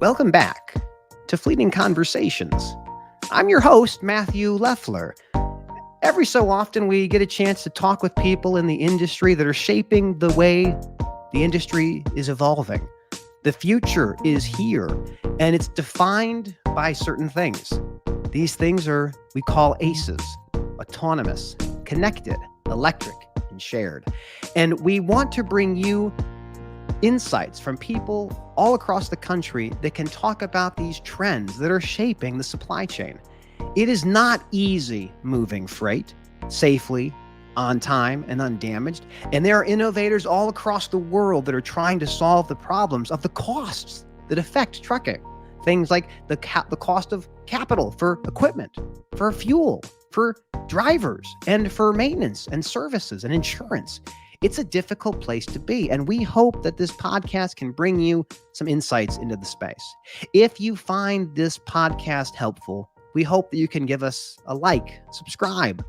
Welcome back to Fleeting Conversations. I'm your host, Matthew Leffler. Every so often, we get a chance to talk with people in the industry that are shaping the way the industry is evolving. The future is here, and it's defined by certain things. These things we call ACEs: autonomous, connected, electric, and shared. And we want to bring you insights from people all across the country that can talk about these trends that are shaping the supply chain. It is not easy moving freight safely, on time, and undamaged. And there are innovators all across the world that are trying to solve the problems of the costs that affect trucking. Things like the cost of capital for equipment, for fuel, for drivers, and for maintenance and services and insurance. It's a difficult place to be, and we hope that this podcast can bring you some insights into the space. If you find this podcast helpful, we hope that you can give us a like, subscribe,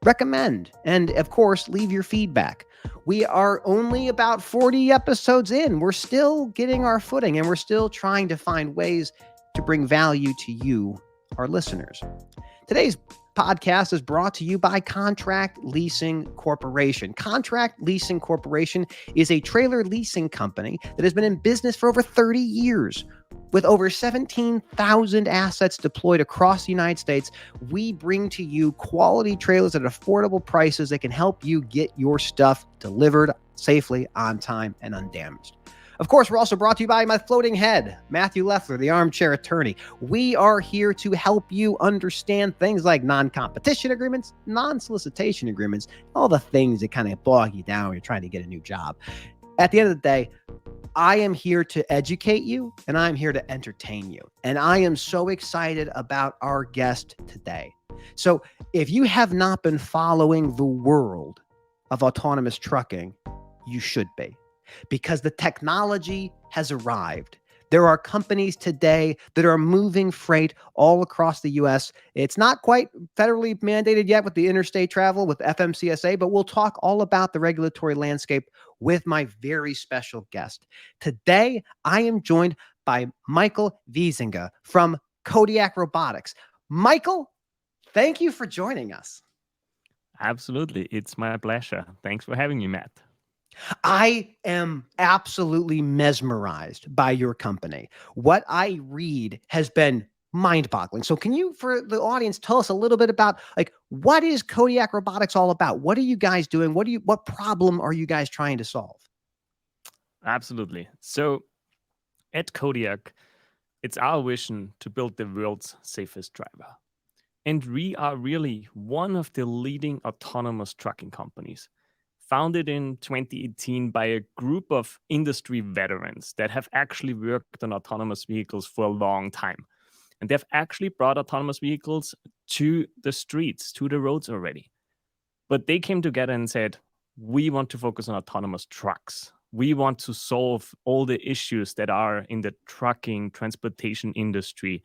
recommend, and of course, leave your feedback. We are only about 40 episodes in. We're still getting our footing, and we're still trying to find ways to bring value to you, our listeners. Today's podcast is brought to you by Contract Leasing Corporation. Contract Leasing Corporation is a trailer leasing company that has been in business for over 30 years. With over 17,000 assets deployed across the United States, we bring to you quality trailers at affordable prices that can help you get your stuff delivered safely, on time, and undamaged. Of course, we're also brought to you by my floating head, Matthew Leffler, the armchair attorney. We are here to help you understand things like non-competition agreements, non-solicitation agreements, all the things that kind of bog you down when you're trying to get a new job. At the end of the day, I am here to educate you, and I'm here to entertain you. And I am so excited about our guest today. So if you have not been following the world of autonomous trucking, you should be, because the technology has arrived. There are companies today that are moving freight all across the U.S. It's not quite federally mandated yet with the interstate travel with FMCSA, but we'll talk all about the regulatory landscape with my very special guest. Today, I am joined by Michael Wiesinger from Kodiak Robotics. Michael, thank you for joining us. Absolutely. It's my pleasure. Thanks for having me, Matt. I am absolutely mesmerized by your company. What I read has been mind-boggling. So can you, for the audience, tell us a little bit about, like, what is Kodiak Robotics all about? What are you guys doing? What problem are you guys trying to solve? Absolutely. So at Kodiak, it's our vision to build the world's safest driver. And we are really one of the leading autonomous trucking companies, founded in 2018 by a group of industry veterans that have actually worked on autonomous vehicles for a long time. And they've actually brought autonomous vehicles to the streets, to the roads already. But they came together and said, we want to focus on autonomous trucks. We want to solve all the issues that are in the trucking, transportation industry.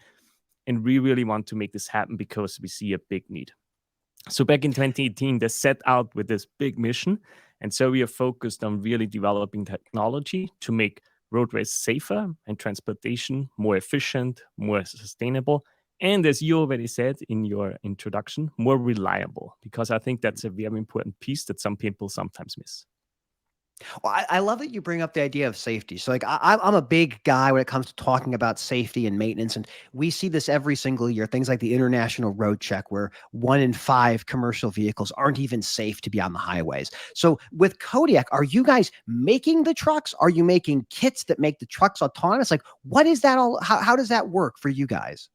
And we really want to make this happen because we see a big need. So back in 2018, they set out with this big mission. And so we are focused on really developing technology to make roadways safer and transportation more efficient, more sustainable. And as you already said in your introduction, more reliable, because I think that's a very important piece that some people sometimes miss. Well, I love that you bring up the idea of safety. So, like, I'm a big guy when it comes to talking about safety and maintenance, and we see this every single year. Things like the International Road Check, where 1 in 5 commercial vehicles aren't even safe to be on the highways. So, with Kodiak, are you guys making the trucks? Are you making kits that make the trucks autonomous? Like, what is that all? How does that work for you guys?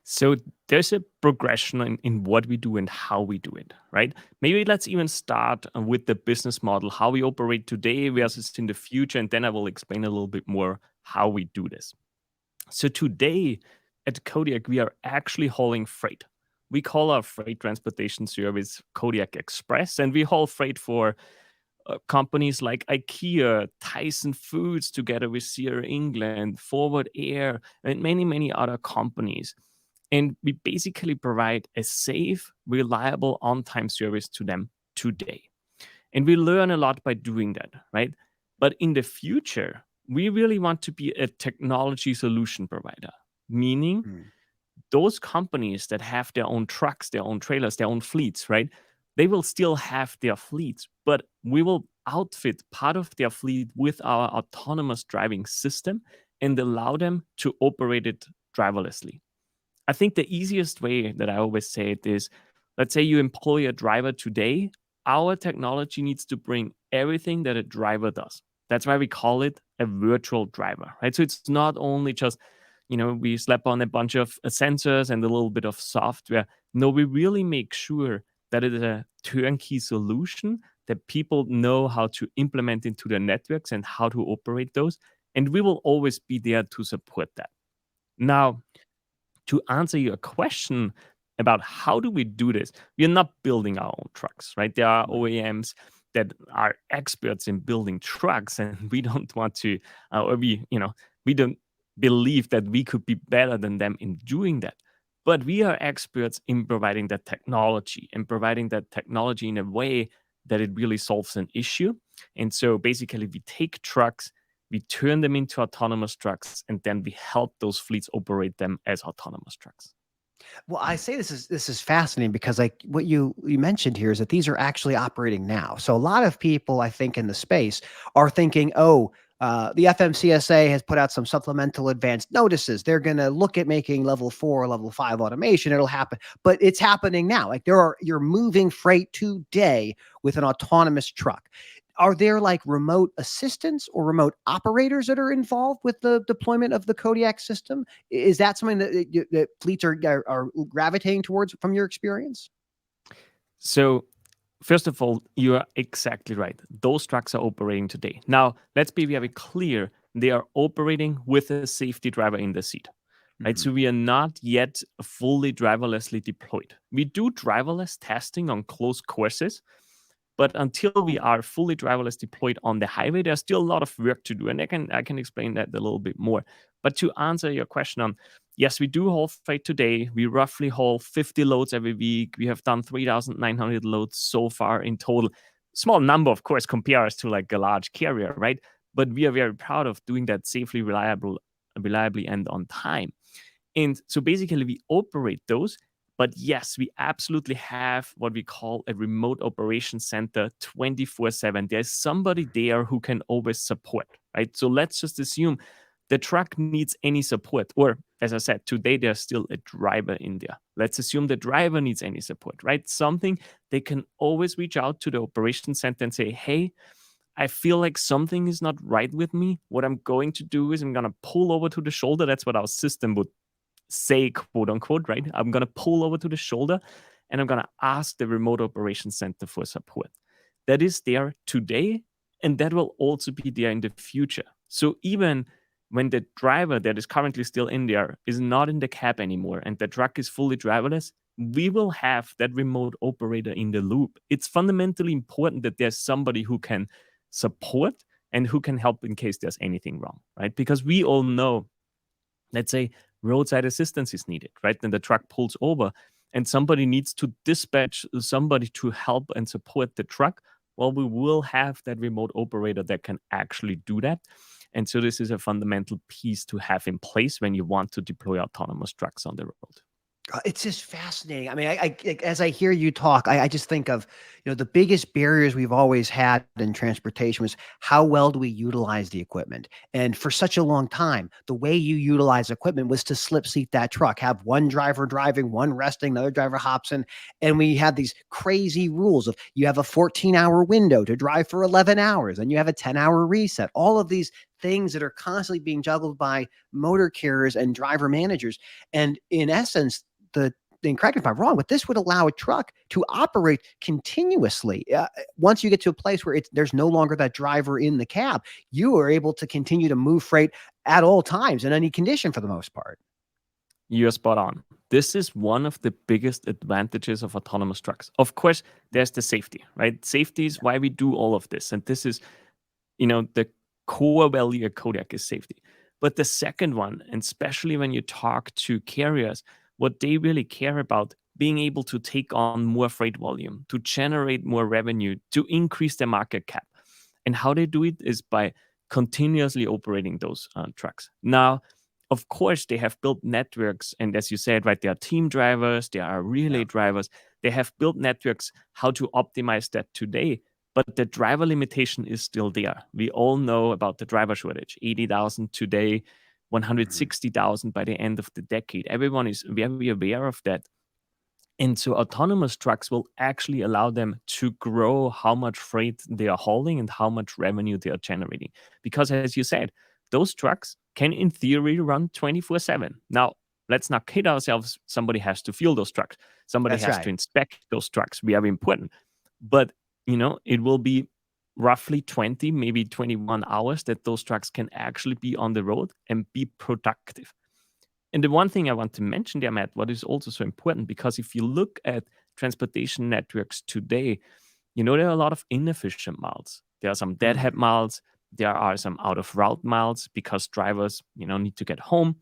So there's a progression in what we do and how we do it, right? Maybe let's even start with the business model, how we operate today versus in the future, and then I will explain a little bit more how we do this. So today at Kodiak, we are actually hauling freight. We call our freight transportation service Kodiak Express, and we haul freight for companies like IKEA, Tyson Foods, together with Sierra England, Forward Air, and many, many other companies. And we basically provide a safe, reliable, on-time service to them today. And we learn a lot by doing that, right? But in the future, we really want to be a technology solution provider, meaning Mm. those companies that have their own trucks, their own trailers, their own fleets, right? They will still have their fleets, but we will outfit part of their fleet with our autonomous driving system and allow them to operate it driverlessly. I think the easiest way that I always say it is, let's say you employ a driver today. Our technology needs to bring everything that a driver does. That's why we call it a virtual driver, right? So it's not only just, we slap on a bunch of sensors and a little bit of software. No, we really make sure that it is a turnkey solution that people know how to implement into their networks and how to operate those. And we will always be there to support that. Now, to answer your question about how do we do this, we are not building our own trucks, right? There are Right. OEMs that are experts in building trucks, and we don't want to, or we don't believe that we could be better than them in doing that. But we are experts in providing that technology and providing that technology in a way that it really solves an issue. And so basically, we take trucks, we turn them into autonomous trucks, and then we help those fleets operate them as autonomous trucks. Well, I say this is fascinating because like what you mentioned here is that these are actually operating now. So a lot of people, I think, in the space are thinking, oh, the FMCSA has put out some supplemental advanced notices. They're going to look at making level 4, level 5 automation. It'll happen, but it's happening now. Like you're moving freight today with an autonomous truck. Are there like remote assistants or remote operators that are involved with the deployment of the Kodiak system? Is that something that fleets are gravitating towards from your experience? So, first of all, you are exactly right. Those trucks are operating today. Now, let's be very clear. They are operating with a safety driver in the seat, right? Mhm. So we are not yet fully driverlessly deployed. We do driverless testing on close courses, but until we are fully driverless deployed on the highway, there's still a lot of work to do, and I can explain that a little bit more. But to answer your question on, yes, we do haul freight today. We roughly haul 50 loads every week. We have done 3,900 loads so far in total. Small number, of course, compares to like a large carrier, right? But we are very proud of doing that safely, reliably, and on time. And so basically, we operate those. But yes, we absolutely have what we call a remote operation center 24/7. There's somebody there who can always support, right? So let's just assume the truck needs any support. Or, as I said, today there's still a driver in there. Let's assume the driver needs any support, right? Something they can always reach out to the operation center and say, hey, I feel like something is not right with me. What I'm going to do is I'm going to pull over to the shoulder. That's what our system would say, quote unquote, right? I'm going to pull over to the shoulder and I'm going to ask the remote operations center for support. That is there today, and that will also be there in the future. So even when the driver that is currently still in there is not in the cab anymore and the truck is fully driverless, we will have that remote operator in the loop. It's fundamentally important that there's somebody who can support and who can help in case there's anything wrong, right? Because we all know, let's say roadside assistance is needed, right? Then the truck pulls over and somebody needs to dispatch somebody to help and support the truck. Well, we will have that remote operator that can actually do that. And so this is a fundamental piece to have in place when you want to deploy autonomous trucks on the road. It's just fascinating. I mean, as I hear you talk, I just think of, the biggest barriers we've always had in transportation was how well do we utilize the equipment? And for such a long time, the way you utilize equipment was to slip seat that truck, have one driver driving, one resting, another driver hops in. And we had these crazy rules of you have a 14-hour window to drive for 11 hours and you have a 10-hour reset. All of these things that are constantly being juggled by motor carriers and driver managers. And in essence, and correct me if I'm wrong, but this would allow a truck to operate continuously. Once you get to a place where there's no longer that driver in the cab, you are able to continue to move freight at all times in any condition for the most part. You're spot on. This is one of the biggest advantages of autonomous trucks. Of course, there's the safety, right? Safety is why we do all of this. And this is, the core value at Kodiak is safety. But the second one, and especially when you talk to carriers, what they really care about, being able to take on more freight volume, to generate more revenue, to increase their market cap. And how they do it is by continuously operating those trucks. Now, of course, they have built networks, and as you said, right, there are team drivers, there are relay drivers. They have built networks how to optimize that today, but the driver limitation is still there. We all know about the driver shortage: 80,000 today, 160,000 by the end of the decade. Everyone is very aware of that. And so autonomous trucks will actually allow them to grow how much freight they are hauling and how much revenue they are generating. Because as you said, those trucks can in theory run 24/7. Now, let's not kid ourselves. Somebody has to fuel those trucks. Somebody That's has to right. inspect those trucks. Very important. But, it will be roughly 20, maybe 21 hours that those trucks can actually be on the road and be productive. And the one thing I want to mention there, Matt, what is also so important, because if you look at transportation networks today, there are a lot of inefficient miles. There are some deadhead Mm. miles. There are some out of route miles because drivers, need to get home.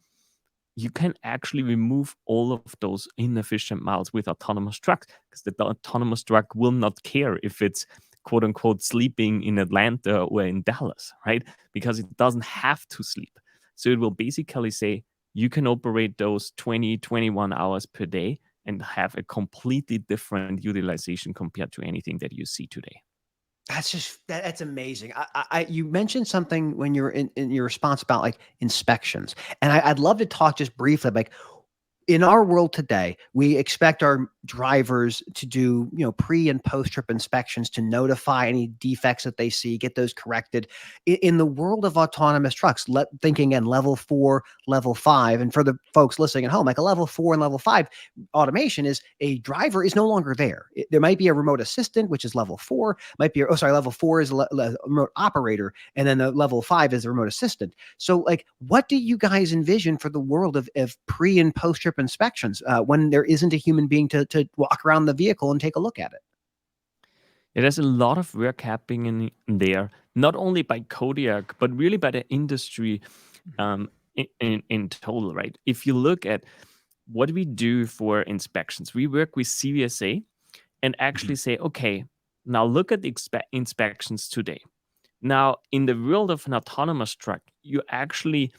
You can actually remove all of those inefficient miles with autonomous trucks, because the autonomous truck will not care if it's quote unquote sleeping in Atlanta or in Dallas, right? Because it doesn't have to sleep. So it will basically say you can operate those 20, 21 hours per day and have a completely different utilization compared to anything that you see today. That's amazing. You mentioned something when you're in your response about like inspections, and I'd love to talk just briefly like in our world today, we expect our drivers to do, pre and post trip inspections to notify any defects that they see, get those corrected. In the world of autonomous trucks, thinking in level 4, level 5, and for the folks listening at home, like a level 4 and level 5 automation is a driver is no longer there. There might be a remote assistant, which is level 4, level 4 is a remote operator, and then the level 5 is a remote assistant. So, like, what do you guys envision for the world of pre and post trip inspections when there isn't a human being to walk around the vehicle and take a look at it? Yeah, there's a lot of work happening in there, not only by Kodiak, but really by the industry in total, right? If you look at what we do for inspections, we work with CVSA and Mhm. actually say, okay, now look at the inspections today. Now, in the world of an autonomous truck, you actually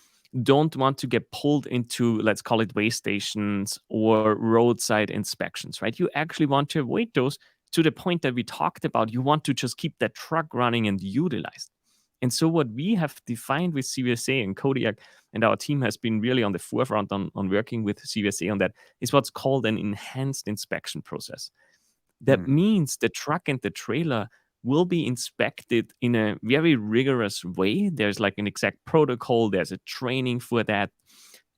don't want to get pulled into, let's call it, way stations or roadside inspections, right? You actually want to avoid those to the point that we talked about. You want to just keep that truck running and utilized. And so, what we have defined with CVSA and Kodiak, and our team has been really on the forefront on working with CVSA on that, is what's called an enhanced inspection process. That Mm. means the truck and the trailer will be inspected in a very rigorous way. There's like an exact protocol, there's a training for that.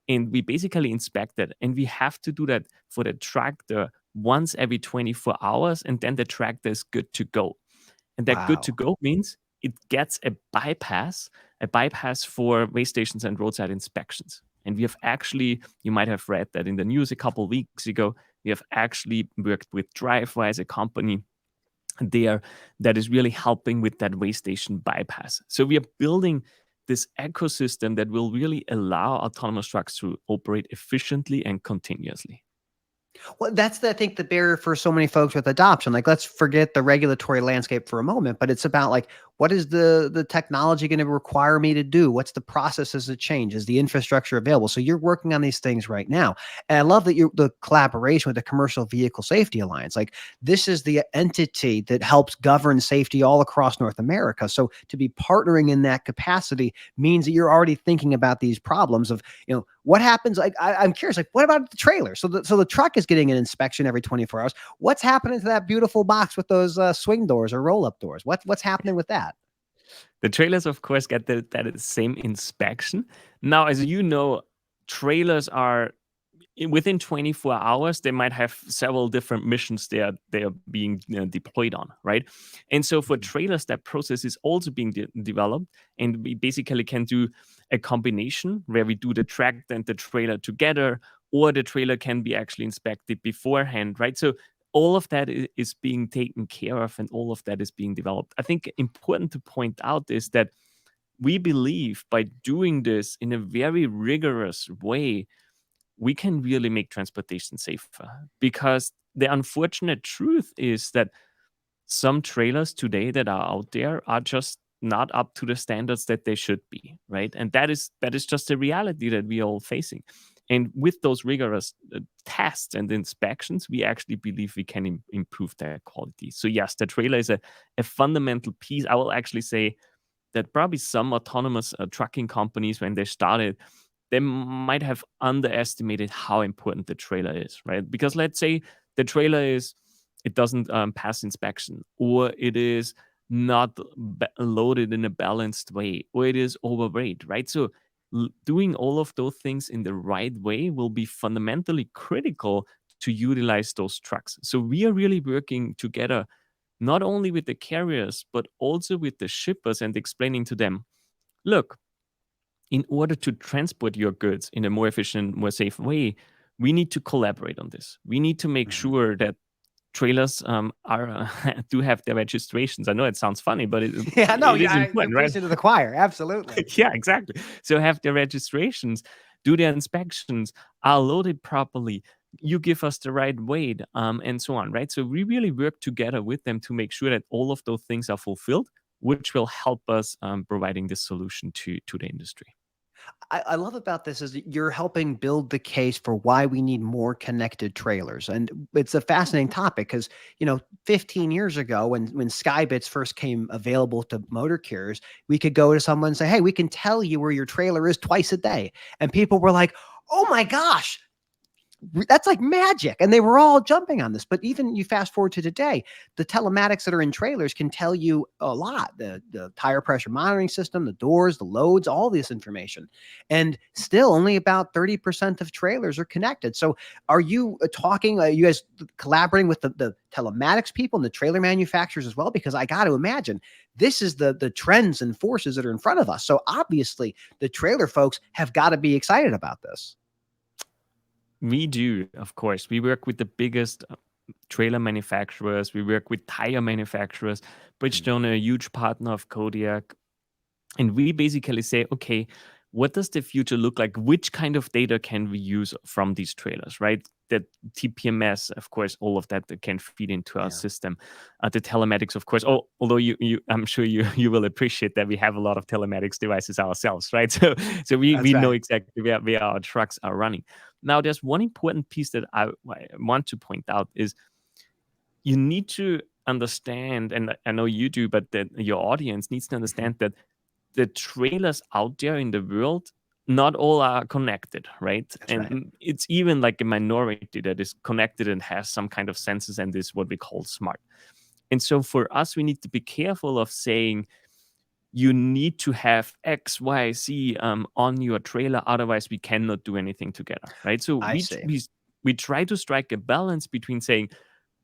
And we basically inspect it. And we have to do that for the tractor once every 24 hours. And then the tractor is good to go. And that good to Wow. go means it gets a bypass for way stations and roadside inspections. And we have actually, you might have read that in the news a couple of weeks ago, we have actually worked with Drivewise, a company there that is really helping with that way station bypass. So we are building this ecosystem that will really allow autonomous trucks to operate efficiently and continuously. Well, that's I think the barrier for so many folks with adoption. Like, let's forget the regulatory landscape for a moment, but it's about like, what is the technology going to require me to do? What's the processes that change? Is the infrastructure available? So you're working on these things right now, and I love that you the collaboration with the Commercial Vehicle Safety Alliance. Like, this is the entity that helps govern safety all across North America. So to be partnering in that capacity means that you're already thinking about these problems of what happens. Like, I'm curious, like, what about the trailer? So the truck is getting an inspection every 24 hours. What's happening to that beautiful box with those swing doors or roll up doors? What's happening with that? The trailers, of course, get that same inspection. Now, as you know, trailers are within 24 hours they might have several different missions they are being deployed on, right? And so for Mhm. trailers, that process is also being developed, and we basically can do a combination where we do the tractor and the trailer together, or the trailer can be actually inspected beforehand, right? So all of that is being taken care of, and all of that is being developed. I think important to point out is that we believe by doing this in a very rigorous way, we can really make transportation safer. Because the unfortunate truth is that some trailers today that are out there are just not up to the standards that they should be, right? And that is just a reality that we are all facing. And with those rigorous tests and inspections, we actually believe we can improve their quality. So yes, the trailer is a fundamental piece. I will actually say that probably some autonomous trucking companies, when they started, they might have underestimated how important the trailer is, right? Because let's say the trailer it doesn't pass inspection, or it is not loaded in a balanced way, or it is overweight, right? So doing all of those things in the right way will be fundamentally critical to utilize those trucks. So we are really working together, not only with the carriers, but also with the shippers, and explaining to them, look, in order to transport your goods in a more efficient, more safe way, we need to collaborate on this. We need to make Mhm. sure that trailers are do have their registrations. I know it sounds funny, but Yeah, no, it is you're important, right? preaching to the choir. Absolutely. Yeah, exactly. So have their registrations, do their inspections, are loaded properly. You give us the right weight, and so on, right? So we really work together with them to make sure that all of those things are fulfilled, which will help us providing this solution to the industry. I love about this is that you're helping build the case for why we need more connected trailers. And it's a fascinating topic because, 15 years ago when Skybits first came available to motor carriers, we could go to someone and say, hey, we can tell you where your trailer is twice a day. And people were like, oh my gosh, that's like magic. And they were all jumping on this. But even you fast forward to today, the telematics that are in trailers can tell you a lot. The tire pressure monitoring system, the doors, the loads, all this information. And still only about 30% of trailers are connected. So are you talking, you guys collaborating with the telematics people and the trailer manufacturers as well? Because I got to imagine this is the trends and forces that are in front of us. So obviously the trailer folks have got to be excited about this. We do, of course. We work with the biggest trailer manufacturers. We work with tire manufacturers. Bridgestone, a huge partner of Kodiak. And we basically say, okay, what does the future look like? Which kind of data can we use from these trailers, right? The TPMS, of course, all of that can feed into our Yeah, system. The telematics, of course. Oh, although I'm sure you will appreciate that we have a lot of telematics devices ourselves, right? So that's we know right. exactly where our trucks are running. Now, there's one important piece that I want to point out is you need to understand, and I know you do, but that your audience needs to Mhm. understand that the trailers out there in the world, not all are connected, right? That's And right. it's even like a minority that is connected and has some kind of sensors and is what we call smart. And so for us, we need to be careful of saying you need to have X, Y, Z on your trailer, otherwise we cannot do anything together, right? So I see. we try to strike a balance between saying,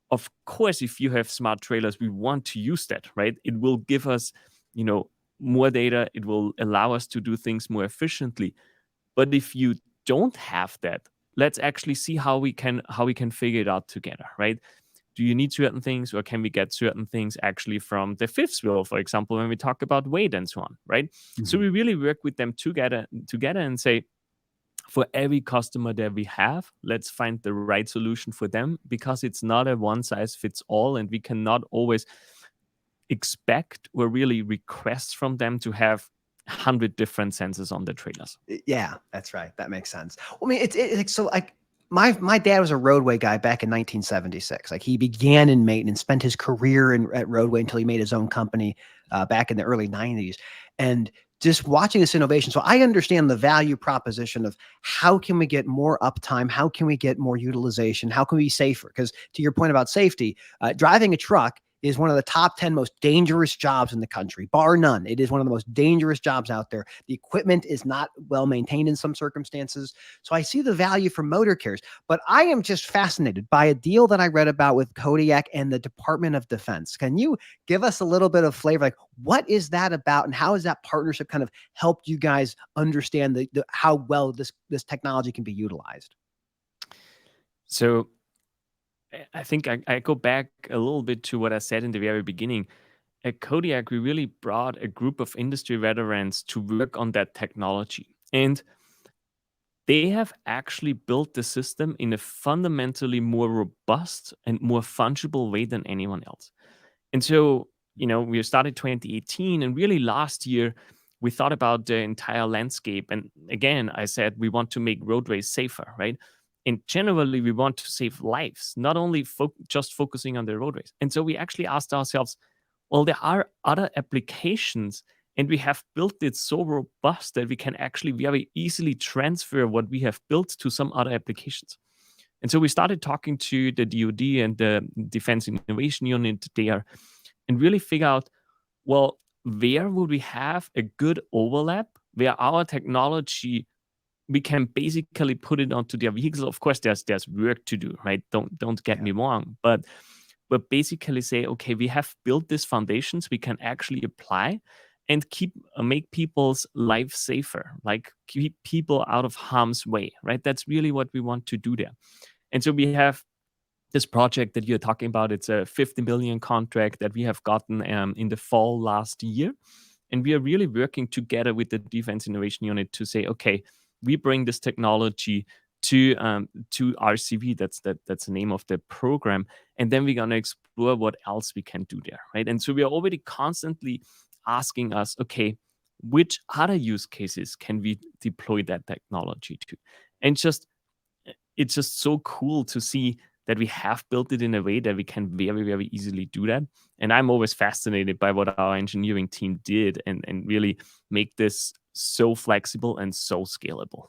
of course, if you have smart trailers, we want to use that, right? It will give us, you know, more data. It will allow us to do things more efficiently. But if you don't have that, let's actually see how we can figure it out together, right? Do you need certain things, or can we get certain things actually from the fifth wheel, for example, when we talk about weight and so on, right? So Mhm. we really work with them together and say, for every customer that we have, let's find the right solution for them, because it's not a one size fits all, and we cannot always expect or really request from them to have 100 different sensors on the trailers. Yeah, that's right. That makes sense. Well, I mean, it's like so like my dad was a roadway guy back in 1976. Like he began in maintenance, spent his career at roadway until he made his own company back in the early 90s. And just watching this innovation, so I understand the value proposition of how can we get more uptime, how can we get more utilization, how can we be safer? Because to your point about safety, driving a truck is one of the top 10 most dangerous jobs in the country, bar none. It is one of the most dangerous jobs out there. The equipment is not well maintained in some circumstances. So I see the value for motor carriers, but I am just fascinated by a deal that I read about with Kodiak and the Department of Defense. Can you give us a little bit of flavor? Like, what is that about, and how has that partnership kind of helped you guys understand how well this technology can be utilized? So I think I go back a little bit to what I said in the very beginning. At Kodiak, we really brought a group of industry veterans to work on that technology. And they have actually built the system in a fundamentally more robust and more fungible way than anyone else. And so we started 2018, and really last year we thought about the entire landscape. And again, I said we want to make roadways safer, right? And generally, we want to save lives, not only just focusing on the roadways. And so we actually asked ourselves, well, there are other applications, and we have built it so robust that we can actually very easily transfer what we have built to some other applications. And so we started talking to the DoD and the Defense Innovation Unit there and really figure out, well, where would we have a good overlap where our technology, we can basically put it onto their vehicles. Of course, there's work to do, right? Don't get Yeah. me wrong, but basically say, okay, we have built these foundations we can actually apply and make people's lives safer, like keep people out of harm's way, right? That's really what we want to do there. And so we have this project that you're talking about. It's a 50 million contract that we have gotten in the fall last year. And we are really working together with the Defense Innovation Unit to say, okay, we bring this technology to RCV. That's the name of the program. And then we're going to explore what else we can do there, right? And so we are already constantly asking us, okay, which other use cases can we deploy that technology to? And it's just so cool to see that we have built it in a way that we can very, very easily do that. And I'm always fascinated by what our engineering team did and really make this so flexible and so scalable.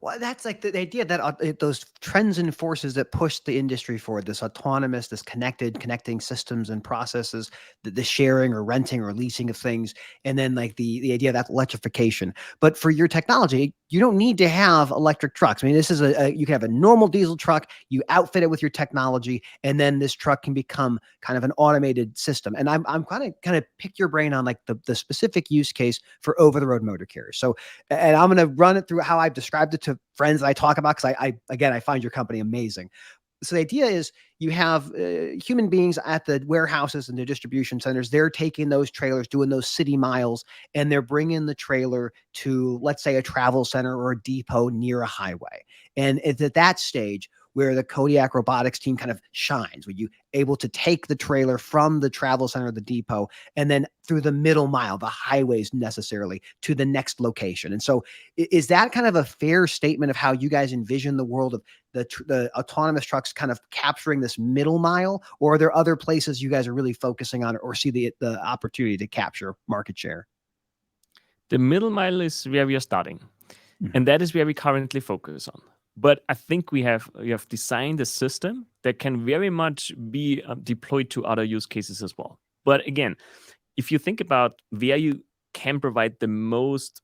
Well, that's like the idea that those trends and forces that push the industry forward, this autonomous, this connecting systems and processes, the sharing or renting or leasing of things, and then like the idea of that electrification. But for your technology, you don't need to have electric trucks. I mean, this is you can have a normal diesel truck, you outfit it with your technology, and then this truck can become kind of an automated system. And I'm kind of pick your brain on like the specific use case for over the road motor carriers. So, and I'm going to run it through how I've described it to friends that I talk about, because I find your company amazing. So the idea is you have human beings at the warehouses and the distribution centers. They're taking those trailers, doing those city miles, and they're bringing the trailer to, let's say, a travel center or a depot near a highway. And it's at that stage where the Kodiak Robotics team kind of shines, where you able to take the trailer from the travel center or the depot and then through the middle mile, the highways necessarily, to the next location. And so is that kind of a fair statement of how you guys envision the world of the autonomous trucks kind of capturing this middle mile? Or are there other places you guys are really focusing on or see the opportunity to capture market share? The middle mile is where we are starting. And that is where we currently focus on. But I think we have designed a system that can very much be deployed to other use cases as well. But again, if you think about where you can provide the most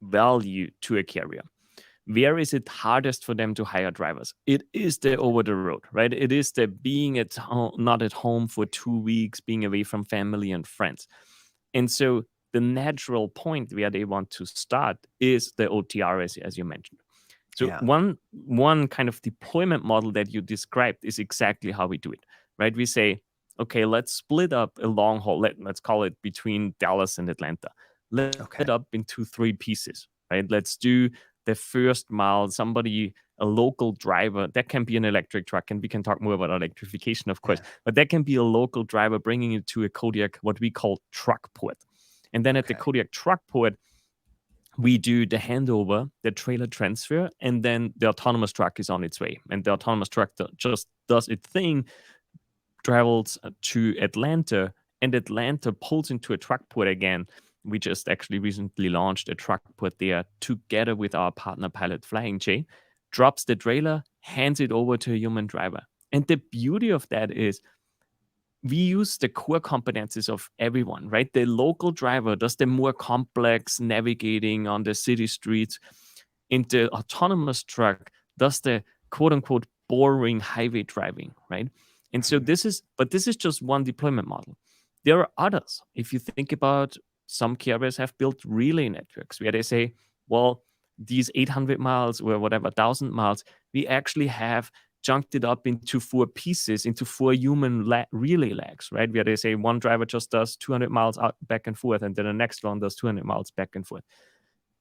value to a carrier, where is it hardest for them to hire drivers? It is the over the road, right? It is the being at home, not at home for 2 weeks, being away from family and friends. And so the natural point where they want to start is the OTR, as you mentioned. So Yeah. one kind of deployment model that you described is exactly how we do it, right? We say, okay, let's split up a long haul. Let's call it between Dallas and Atlanta. Let Okay. it up into 3 pieces, right? Let's do the first mile. A local driver, that can be an electric truck, and we can talk more about electrification, of course, but that can be a local driver bringing it to a Kodiak, what we call truck port. And then at the Kodiak truck port, we do the handover, the trailer transfer, and then the autonomous truck is on its way. And the autonomous truck just does its thing, travels to Atlanta, and Atlanta pulls into a truck port again. We just actually recently launched a truck port there together with our partner Pilot Flying J, drops the trailer, hands it over to a human driver. And the beauty of that is we use the core competencies of everyone, right? The local driver does the more complex navigating on the city streets, and the autonomous truck does the quote unquote boring highway driving, right? And so this is just one deployment model. There are others. If you think about, some carriers have built relay networks where they say, well, these 800 miles or whatever, 1,000 miles, we actually have chunked it up into 4 pieces, into 4 human relay legs, right? Where they say one driver just does 200 miles out back and forth, and then the next one does 200 miles back and forth.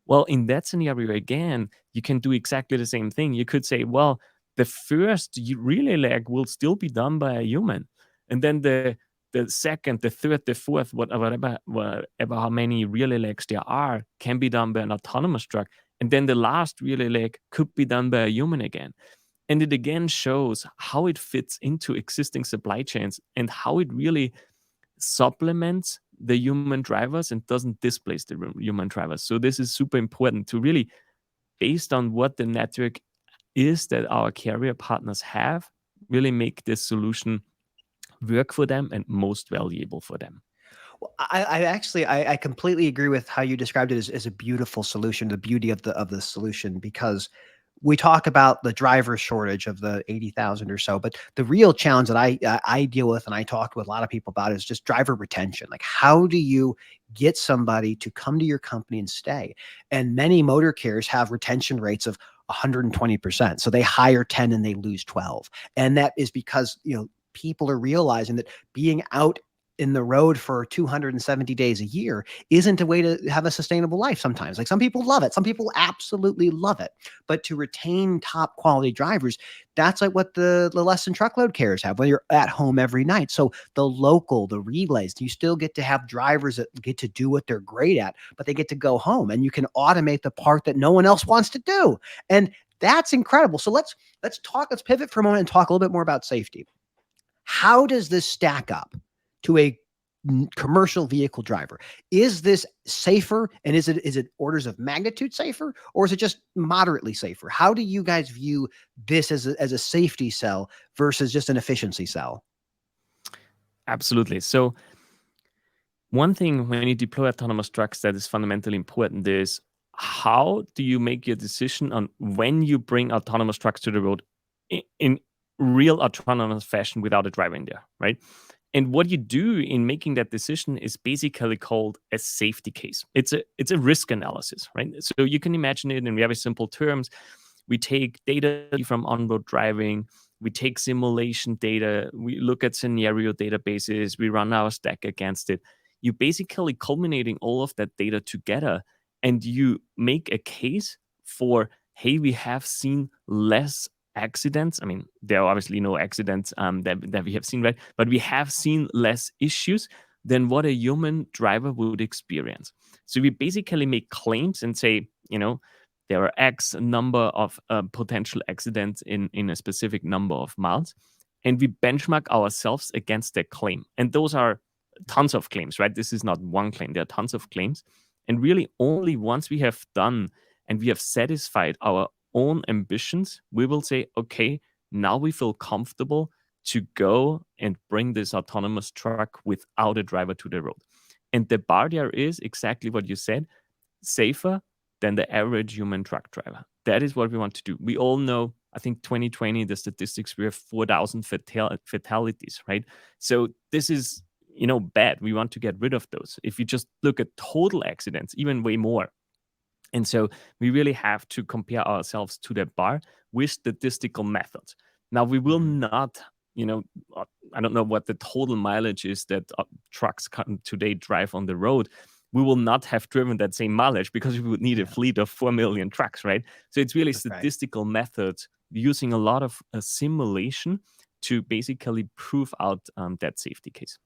Well, in that scenario, again, you can do exactly the same thing. You could say, well, the first relay leg will still be done by a human. And then the the second, the third, the fourth, whatever how many relay legs there are, can be done by an autonomous truck. And then the last relay leg could be done by a human again. And it again shows how it fits into existing supply chains and how it really supplements the human drivers and doesn't displace the human drivers. So this is super important to really, based on what the network is that our carrier partners have, really make this solution work for them and most valuable for them. Well, I actually I completely agree with how you described it as a beautiful solution, the beauty of the solution, because we talk about the driver shortage of the 80,000 or so, but the real challenge that I deal with and I talk with a lot of people about is just driver retention. Like, how do you get somebody to come to your company and stay? And many motor carriers have retention rates of 120%. So they hire 10 and they lose 12. And that is because, people are realizing that being out in the road for 270 days a year isn't a way to have a sustainable life sometimes. Like, some people love it. Some people absolutely love it. But to retain top quality drivers, that's like what the less than truckload carriers have when you're at home every night. So the relays, you still get to have drivers that get to do what they're great at, but they get to go home, and you can automate the part that no one else wants to do. And that's incredible. So let's pivot for a moment and talk a little bit more about safety. How does this stack up to a commercial vehicle driver? Is this safer, and is it orders of magnitude safer, or is it just moderately safer? How do you guys view this as a safety cell versus just an efficiency cell? Absolutely. So one thing when you deploy autonomous trucks that is fundamentally important is, how do you make your decision on when you bring autonomous trucks to the road in real autonomous fashion without a driver in there, right? And what you do in making that decision is basically called a safety case. It's a risk analysis, right? So you can imagine it in very simple terms. We take data from on-road driving, we take simulation data, we look at scenario databases, we run our stack against it. You basically culminating all of that data together, and you make a case for, hey, we have seen less accidents. I mean, there are obviously no accidents that we have seen, right? But we have seen less issues than what a human driver would experience. So we basically make claims and say, there are X number of potential accidents in a specific number of miles. And we benchmark ourselves against that claim. And those are tons of claims, right? This is not one claim. There are tons of claims. And really only once we have done and we have satisfied our own ambitions, we will say, okay, now we feel comfortable to go and bring this autonomous truck without a driver to the road. And the bar there is exactly what you said, safer than the average human truck driver. That is what we want to do. We all know, I think 2020, the statistics, we have 4,000 fatalities, right? So this is, bad. We want to get rid of those. If you just look at total accidents, even way more. And so we really have to compare ourselves to that bar with statistical methods. Now, we will not, I don't know what the total mileage is that trucks today drive on the road. We will not have driven that same mileage because we would need a fleet of 4 million trucks, right? So it's really statistical methods using a lot of simulation to basically prove out that safety case.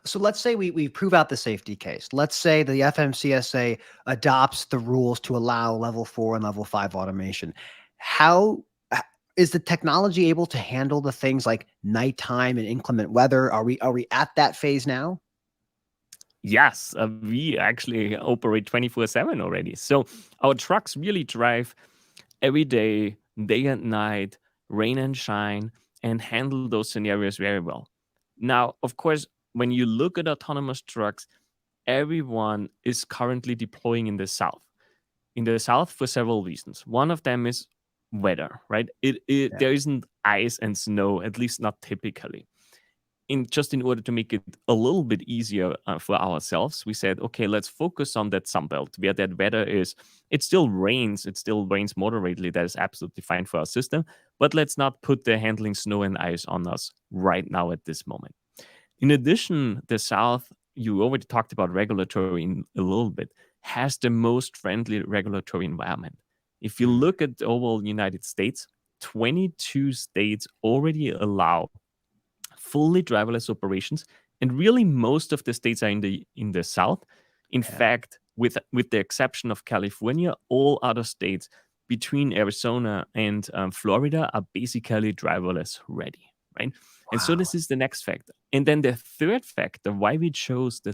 So let's say we prove out the safety case. Let's say the FMCSA adopts the rules to allow level 4 and level 5 automation. How is the technology able to handle the things like nighttime and inclement weather? Are we at that phase now? Yes, we actually operate 24/7 already. So our trucks really drive every day and night, rain and shine, and handle those scenarios very well. Now, of course, when you look at autonomous trucks, everyone is currently deploying in the south. In the south for several reasons. One of them is weather, right? There isn't ice and snow, at least not typically. In order to make it a little bit easier for ourselves, we said, okay, let's focus on that sunbelt where that weather is. It still rains moderately. That is absolutely fine for our system, but let's not put the handling snow and ice on us right now at this moment. In addition, the South, you already talked about regulatory in a little bit, has the most friendly regulatory environment. If you look at the overall United States, 22 states already allow fully driverless operations And really, most of the states are in the south. In Yeah. fact, with the exception of California, all other states between Arizona and Florida are basically driverless ready, right? And so Wow. this is the next factor. And then the third factor why we chose the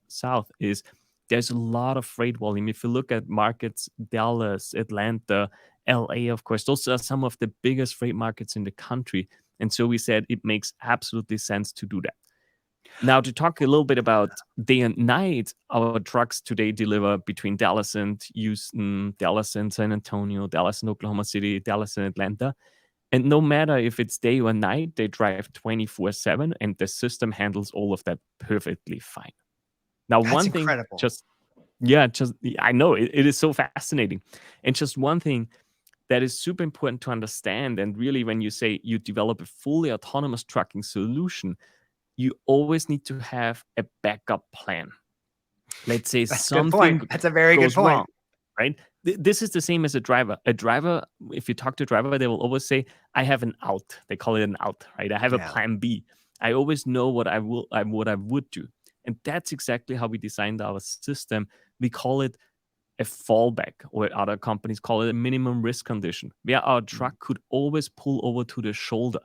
south is there's a lot of freight volume. If you look at markets, Dallas, Atlanta, LA, of course, those are some of the biggest freight markets in the country. And so we said it makes absolutely sense to do that. Now, to talk a little bit about day and night, our trucks today deliver between Dallas and Houston, Dallas and San Antonio, Dallas and Oklahoma City, Dallas and Atlanta. And no matter if it's day or night, they drive 24/7, and the system handles all of that perfectly fine. Now, That's one thing, incredible. just I know it is so fascinating. And just one thing that is super important to understand, and really when you say you develop a fully autonomous trucking solution, you always need to have a backup plan. Let's say That's a good point. something That's a very good goes point. wrong, right? This is the same as a driver. A driver, if you talk to a driver, they will always say, "I have an out." They call it an out, right? I have a Yeah. plan B. I always know what I would do, and that's exactly how we designed our system. We call it a fallback, or other companies call it a minimum risk condition, where our Mhm. truck could always pull over to the shoulder,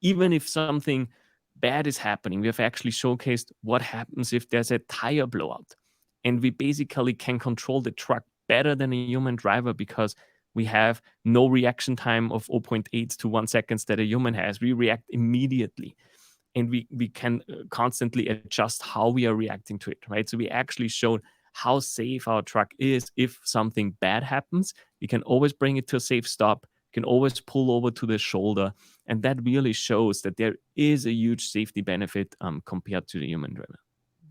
even if something bad is happening. We have actually showcased what happens if there's a tire blowout. And we basically can control the truck better than a human driver because we have no reaction time of zero point 0.8 to 1 seconds that a human has. We react immediately, and we can constantly adjust how we are reacting to it, right? So we actually showed how safe our truck is. If something bad happens, we can always bring it to a safe stop, can always pull over to the shoulder, and that really shows that there is a huge safety benefit compared to the human driver.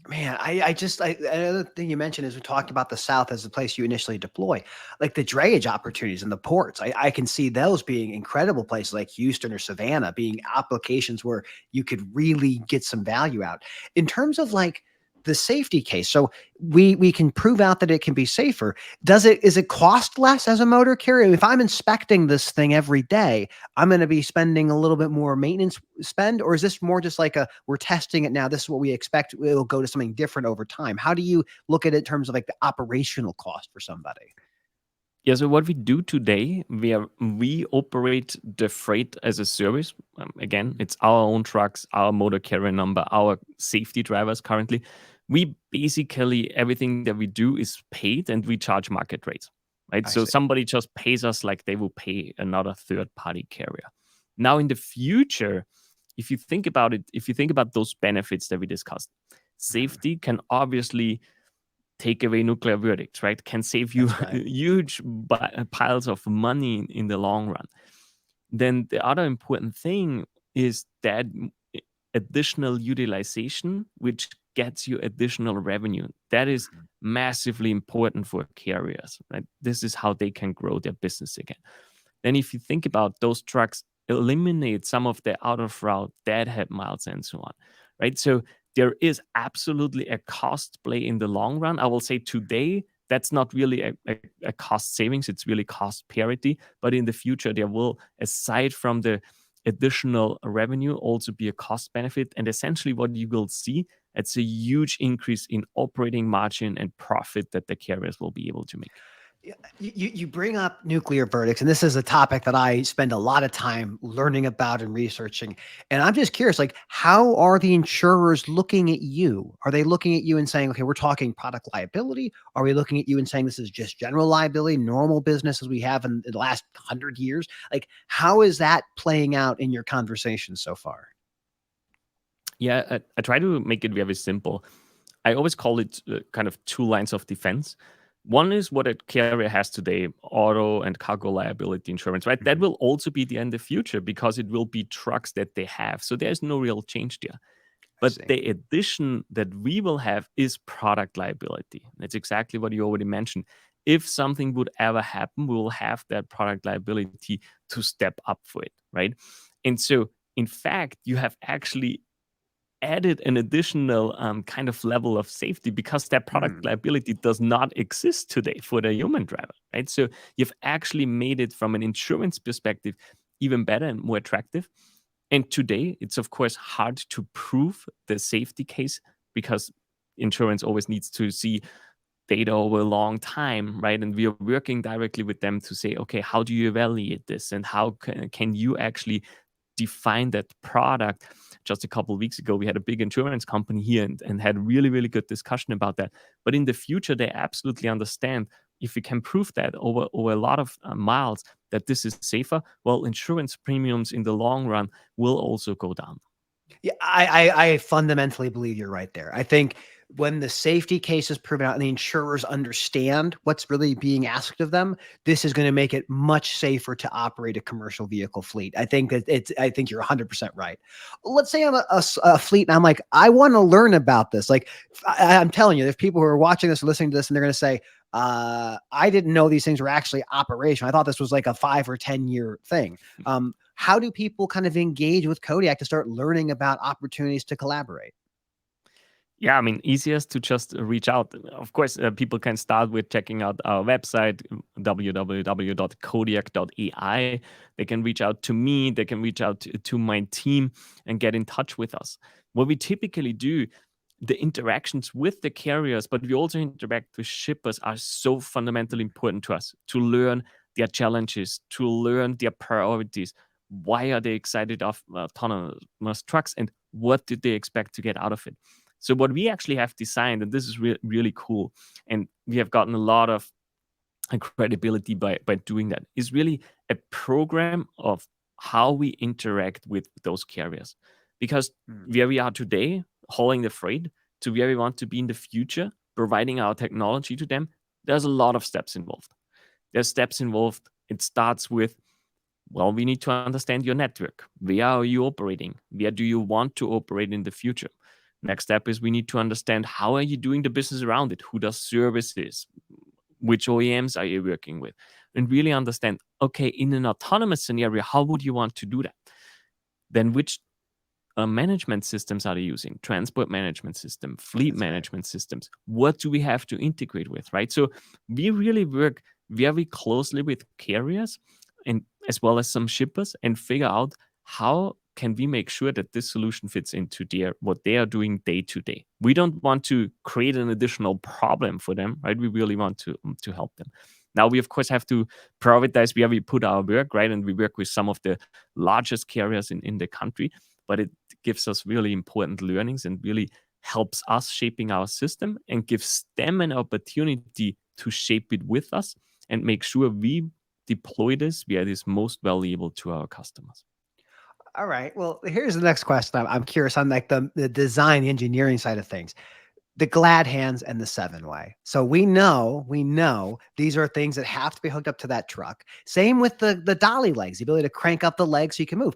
Man, another thing you mentioned is we talked about the South as the place you initially deploy, like the drayage opportunities in the ports. I can see those being incredible places like Houston or Savannah being applications where you could really get some value out in terms of like the safety case. So we can prove out that it can be safer. Is it cost less as a motor carrier? If I'm inspecting this thing every day, I'm going to be spending a little bit more maintenance spend, or is this more just like we're testing it now? This is what we expect. It'll go to something different over time. How do you look at it in terms of like the operational cost for somebody? Yeah, so what we do today, we operate the freight as a service. Again, it's our own trucks, our motor carrier number, our safety drivers currently. We basically, everything that we do is paid, and we charge market rates, right? I So see. somebody just pays us like they will pay another third party carrier. Now, in the future, if you think about it, if you think about those benefits that we discussed, Mhm. safety can obviously take away nuclear verdicts, right? Can save you That's right. huge piles of money in the long run. Then the other important thing is that additional utilization, which gets you additional revenue. That is Mhm. massively important for carriers, right? This is how they can grow their business again. Then, if you think about those trucks, eliminate some of the out of route deadhead miles and so on, right? So there is absolutely a cost play in the long run. I will say today that's not really a cost savings; it's really cost parity. But in the future, there will, aside from the additional revenue, also be a cost benefit. And essentially, what you will see, it's a huge increase in operating margin and profit that the carriers will be able to make. Yeah, you bring up nuclear verdicts, and this is a topic that I spend a lot of time learning about and researching. And I'm just curious, like, how are the insurers looking at you? Are they looking at you and saying, okay, we're talking product liability? Are we looking at you and saying this is just general liability, normal business as we have in the last 100 years? Like, how is that playing out in your conversations so far? Yeah, I try to make it very simple. I always call it kind of two lines of defense. One is what a carrier has today, auto and cargo liability insurance, right? That Mhm. will also be there in the future because it will be trucks that they have. So there's no real change there. I But see. the addition that we will have is product liability. That's exactly what you already mentioned. If something would ever happen, we will have that product liability to step up for it, right? And so, in fact, you have actually added an additional kind of level of safety because that product Hmm. liability does not exist today for the human driver, right? So you've actually made it from an insurance perspective even better and more attractive. And today, it's of course hard to prove the safety case because insurance always needs to see data over a long time, right? And we are working directly with them to say, okay, how do you evaluate this, and how can you actually define that product? Just a couple of weeks ago, we had a big insurance company here and had really, really good discussion about that. But in the future, they absolutely understand if we can prove that over a lot of miles that this is safer, well, insurance premiums in the long run will also go down. Yeah, I fundamentally believe you're right there. I think when the safety case is proven out and the insurers understand what's really being asked of them, this is going to make it much safer to operate a commercial vehicle fleet. I think that I think you're 100% right. Let's say I'm a fleet and I'm like, I want to learn about this. Like, I'm telling you, there's people who are watching this, listening to this, and they're going to say, I didn't know these things were actually operational. I thought this was like a 5 or 10 year thing. How do people kind of engage with Kodiak to start learning about opportunities to collaborate? Yeah, I mean, easiest to just reach out. Of course, people can start with checking out our website, www.kodiak.ai. They can reach out to me, they can reach out to my team and get in touch with us. What we typically do, the interactions with the carriers, but we also interact with shippers, are so fundamentally important to us to learn their challenges, to learn their priorities. Why are they excited of autonomous trucks, and what did they expect to get out of it? So what we actually have designed, and this is really cool, and we have gotten a lot of credibility by doing that, is really a program of how we interact with those carriers. Because where we are today, hauling the freight, to where we want to be in the future, providing our technology to them, there's a lot of steps involved. There's steps involved. It starts with, well, we need to understand your network. Where are you operating? Where do you want to operate in the future? Next step is we need to understand how are you doing the business around it? Who does services? Which OEMs are you working with? And really understand, okay, in an autonomous scenario, how would you want to do that? Then which management systems are they using? Transport management system, fleet management systems. What do we have to integrate with, right? So we really work very closely with carriers and as well as some shippers and figure out how can we make sure that this solution fits into what they are doing day to day. We don't want to create an additional problem for them, right? We really want to help them. Now, we of course have to prioritize where we put our work, right? And we work with some of the largest carriers in the country, but it gives us really important learnings and really helps us shaping our system and gives them an opportunity to shape it with us and make sure we deploy this where it is most valuable to our customers. All right. Well, here's the next question. I'm curious on like the design, the engineering side of things, the glad hands and the 7-way. So we know these are things that have to be hooked up to that truck. Same with the dolly legs, the ability to crank up the legs so you can move.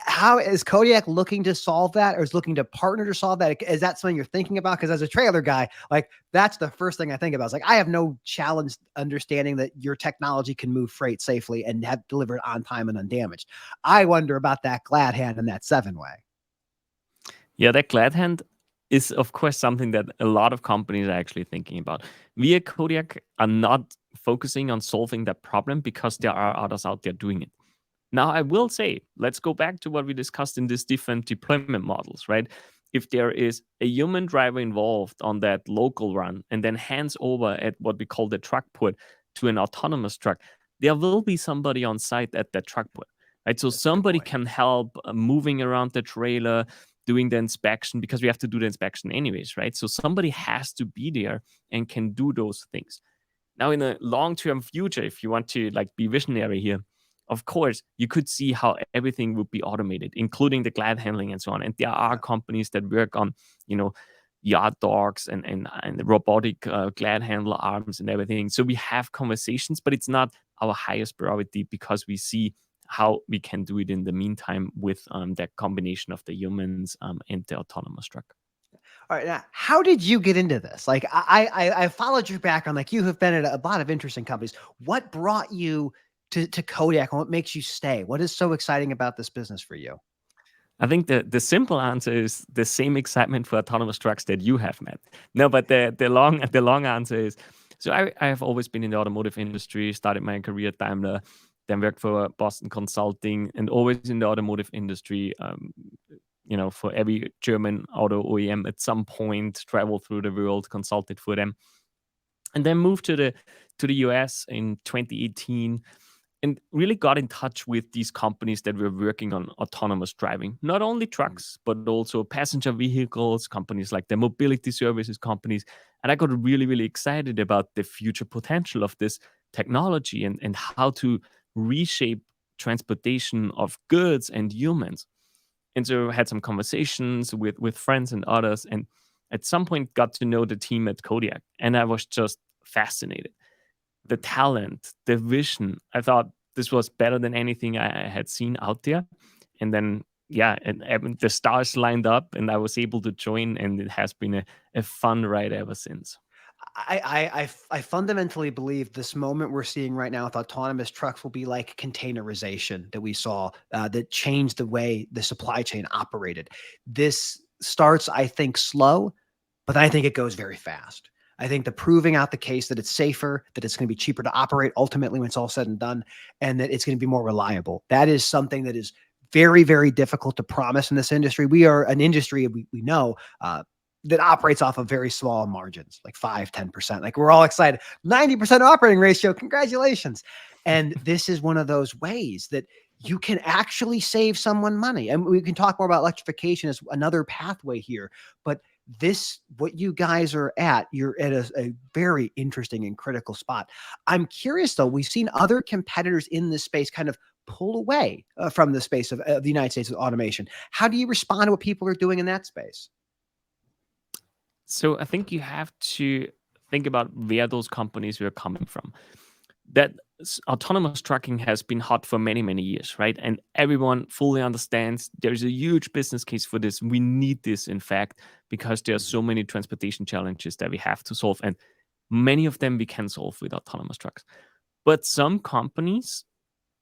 How is Kodiak looking to solve that, or is looking to partner to solve that? Is that something you're thinking about? Because as a trailer guy, like that's the first thing I think about. It's like I have no challenge understanding that your technology can move freight safely and have delivered on time and undamaged. I wonder about that glad hand and that 7-way. Yeah, that glad hand is of course something that a lot of companies are actually thinking about. We at Kodiak are not focusing on solving that problem because there are others out there doing it. Now, I will say, let's go back to what we discussed in these different deployment models, right? If there is a human driver involved on that local run and then hands over at what we call the truck port to an autonomous truck, there will be somebody on site at that truck port, right? So That's a good somebody point. can help moving around the trailer, doing the inspection because we have to do the inspection anyways, right? So somebody has to be there and can do those things. Now, in a long-term future, if you want to like be visionary here, of course, you could see how everything would be automated, including the glad handling and so on. And there are companies that work on, yard dogs and robotic glad handler arms and everything. So we have conversations, but it's not our highest priority because we see how we can do it in the meantime with that combination of the humans and the autonomous truck. All right, now, how did you get into this? Like, I followed your background. Like, you have been at a lot of interesting companies. What brought you to Kodiak, and what makes you stay? What is so exciting about this business for you? I think the simple answer is the same excitement for autonomous trucks that you have, Matt. No, but the long answer is, so I have always been in the automotive industry, started my career at Daimler, then worked for Boston Consulting, and always in the automotive industry. For every German auto OEM at some point, traveled through the world, consulted for them, and then moved to the US in 2018 and really got in touch with these companies that were working on autonomous driving, not only trucks, but also passenger vehicles, companies like the mobility services companies. And I got really, really excited about the future potential of this technology and how to reshape transportation of goods and humans. And so I had some conversations with friends and others, and at some point got to know the team at Kodiak. And I was just fascinated. The talent, the vision. I thought this was better than anything I had seen out there. And then, yeah, and the stars lined up, and I was able to join, and it has been a fun ride ever since. I fundamentally believe this moment we're seeing right now with autonomous trucks will be like containerization that we saw that changed the way the supply chain operated. This starts, I think, slow, but I think it goes very fast. I think the proving out the case that it's safer, that it's going to be cheaper to operate ultimately when it's all said and done, and that it's going to be more reliable. That is something that is very, very difficult to promise in this industry. We are an industry, we know, that operates off of very small margins, like 5-10%. Like we're all excited. 90% operating ratio. Congratulations. And this is one of those ways that you can actually save someone money. And we can talk more about electrification as another pathway here. But this, what you guys are at, you're at a very interesting and critical spot. I'm curious though, we've seen other competitors in this space kind of pull away from the space of the United States with automation. How do you respond to what people are doing in that space? So I think you have to think about where those companies were coming from. That autonomous trucking has been hot for many, many years, right? And everyone fully understands there's a huge business case for this. We need this, in fact, because there are so many transportation challenges that we have to solve. And many of them we can solve with autonomous trucks. But some companies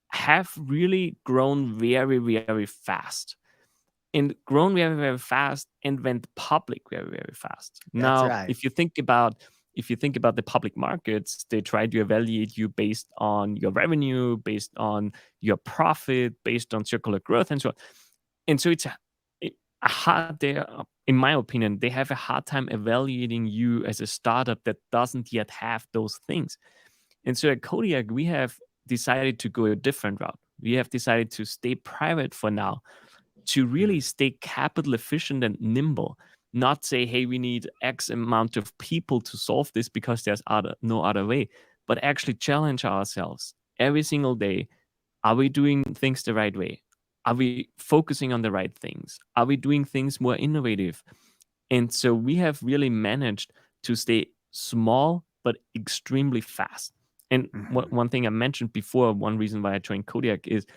have really grown very, very fast and grown very, very fast and went public very, very fast. That's Now, right. if you think about the public markets, they try to evaluate you based on your revenue, based on your profit, based on circular growth, and so on. And so a hard they in my opinion, they have a hard time evaluating you as a startup that doesn't yet have those things. And so at Kodiak, we have decided to go a different route. We have decided to stay private for now, to really stay capital efficient and nimble, not say, hey, we need X amount of people to solve this because there's no other way, but actually challenge ourselves every single day. Are we doing things the right way? Are we focusing on the right things? Are we doing things more innovative? And so we have really managed to stay small but extremely fast. And Mhm. one thing I mentioned before, one reason why I joined Kodiak is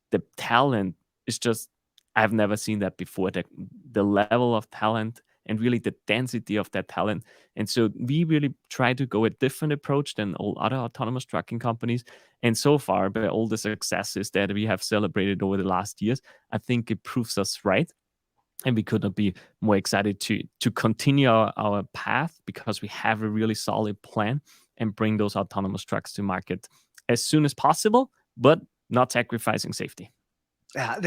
the talent is just, I've never seen that before. The level of talent and really the density of that talent. And so we really try to go a different approach than all other autonomous trucking companies. And so far, by all the successes that we have celebrated over the last years, I think it proves us right, and we could not be more excited to continue our path because we have a really solid plan and bring those autonomous trucks to market as soon as possible, but not sacrificing safety. Yeah,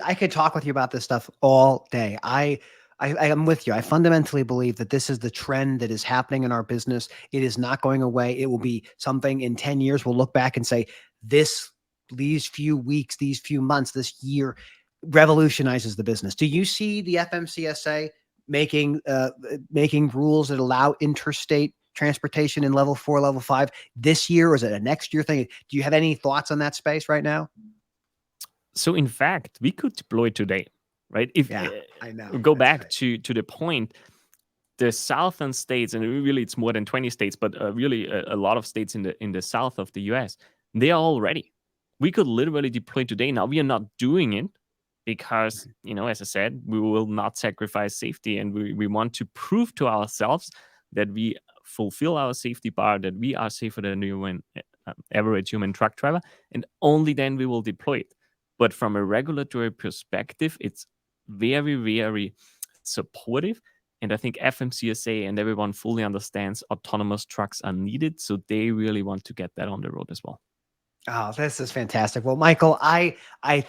I could talk with you about this stuff all day. I am with you. I fundamentally believe that this is the trend that is happening in our business. It is not going away. It will be something in 10 years. We'll look back and say, this, these few weeks, these few months, this year revolutionizes the business. Do you see the FMCSA making rules that allow interstate transportation in level 4, level 5 this year, or is it a next year thing? Do you have any thoughts on that space right now? So in fact, we could deploy today, right? If Yeah, I know. go That's back right. to the point, the southern states, and really it's more than 20 states, but really a lot of states in the south of the US, they are all ready. We could literally deploy today. Now we are not doing it because, as I said, we will not sacrifice safety, and we want to prove to ourselves that we fulfill our safety bar, that we are safer than average human truck driver, and only then we will deploy it. But from a regulatory perspective, it's very, very supportive. And I think FMCSA and everyone fully understands autonomous trucks are needed. So they really want to get that on the road as well. Oh, this is fantastic. Well, Michael, I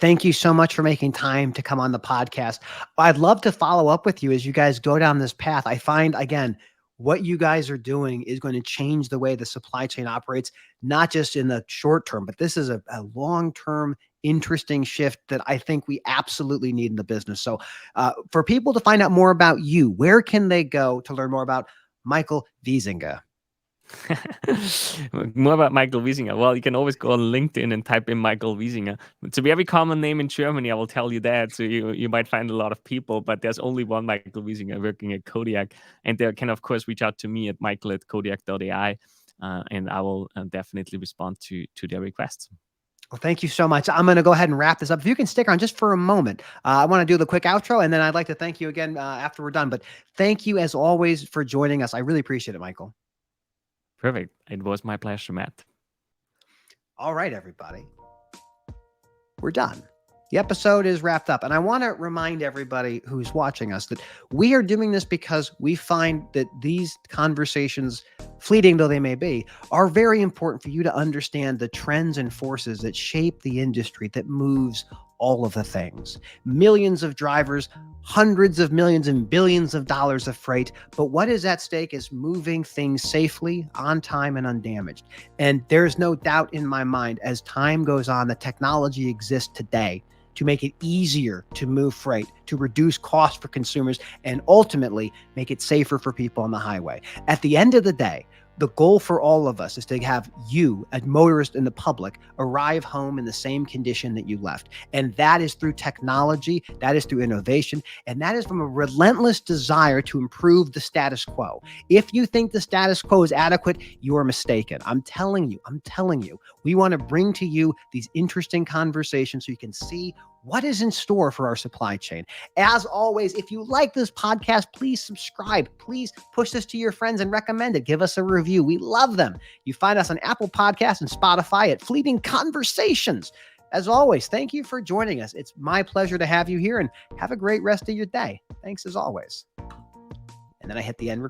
thank you so much for making time to come on the podcast. I'd love to follow up with you as you guys go down this path. I find again what you guys are doing is going to change the way the supply chain operates, not just in the short term, but this is a long-term interesting shift that I think we absolutely need in the business. So, for people to find out more about you, where can they go to learn more about Michael Wiesinger? More about Michael Wiesinger. Well, you can always go on LinkedIn and type in Michael Wiesinger. It's a very common name in Germany, I will tell you that. So you might find a lot of people, but there's only one Michael Wiesinger working at Kodiak. And they can, of course, reach out to me at michael@kodiak.ai, and I will definitely respond to their requests. Well, thank you so much. I'm going to go ahead and wrap this up. If you can stick around just for a moment, I want to do the quick outro, and then I'd like to thank you again after we're done. But thank you, as always, for joining us. I really appreciate it, Michael. Perfect. It was my pleasure, Matt. All right, everybody. We're done. The episode is wrapped up. And I want to remind everybody who's watching us that we are doing this because we find that these conversations, fleeting though they may be, are very important for you to understand the trends and forces that shape the industry that moves all of the things. Millions of drivers, hundreds of millions and billions of dollars of freight. But what is at stake is moving things safely, on time, and undamaged. And there's no doubt in my mind, as time goes on, the technology exists today to make it easier to move freight, to reduce costs for consumers, and ultimately make it safer for people on the highway. At the end of the day, the goal for all of us is to have you, a motorist and the public, arrive home in the same condition that you left. And that is through technology, that is through innovation, and that is from a relentless desire to improve the status quo. If you think the status quo is adequate, you are mistaken. I'm telling you, we want to bring to you these interesting conversations so you can see what is in store for our supply chain. As always, if you like this podcast, please subscribe. Please push this to your friends and recommend it. Give us a review. We love them. You find us on Apple Podcasts and Spotify at Fleeting Conversations. As always, thank you for joining us. It's my pleasure to have you here, and have a great rest of your day. Thanks as always. And then I hit the end